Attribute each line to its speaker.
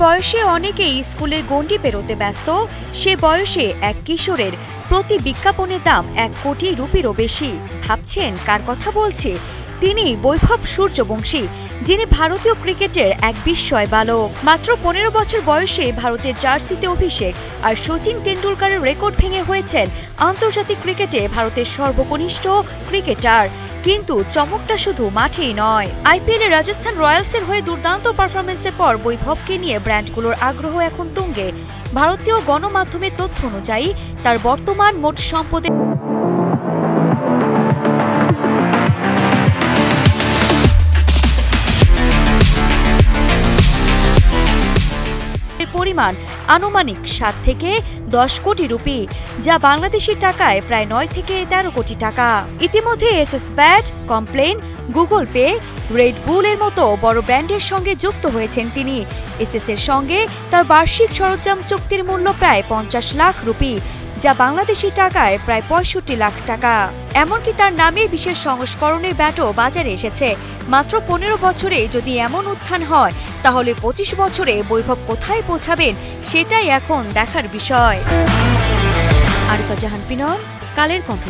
Speaker 1: বয়সে অনেকেই স্কুলের গণ্ডি পেরোতে ব্যস্ত, সে বয়সে এক কিশোরের প্রতি বিজ্ঞাপনের দাম 1 কোটি রুপিরও বেশি। ভাবছেন কার কথা বলছি? তিনি বৈভব সূর্যবংশী, যিনি ভারতীয় ক্রিকেটের এক বিস্ময় বালক। মাত্র 15 বছর বয়সে ভারতের জার্সিতে অভিষেক, আর সচিন টেন্ডুলকারের রেকর্ড ভেঙে হয়েছেন আন্তর্জাতিক ক্রিকেটে ভারতের সর্বকনিষ্ঠ ক্রিকেটার। কিন্তু চমকটা শুধু মাঠেই নয়, আইপিএলে রাজস্থান রয়্যালসের হয়ে দুর্দান্ত পারফরমেন্সের পর বৈভবকে নিয়ে ব্র্যান্ডগুলোর আগ্রহ এখন তুঙ্গে। ভারতীয় গণমাধ্যমের তথ্য অনুযায়ী তার বর্তমান মোট সম্পদের পরিমাণ আনুমানিক 7 থেকে 10 কোটি রুপি, যা বাংলাদেশি টাকায় প্রায় 9 থেকে 13 কোটি টাকা। ইতিমধ্যে SS bat, complain, Google pay, red বুল এর মতো বড় ব্র্যান্ডের সঙ্গে যুক্ত হয়েছেন তিনি। এসএস এর সঙ্গে তার বার্ষিক সরঞ্জাম চুক্তির মূল্য প্রায় 50 লাখ রুপি, যা বাংলাদেশি টাকায় প্রায় 65 লাখ টাকা। এমনকি তার নামে বিশেষ সংস্করণের ব্যাটও বাজারে এসেছে। মাত্র 15 বছরে যদি এমন উত্থান হয়, তাহলে 25 বছরে বৈভব কোথায় পৌঁছাবেন সেটাই এখন দেখার বিষয়। আরিফা জাহান পিনন, কালের কণ্ঠ।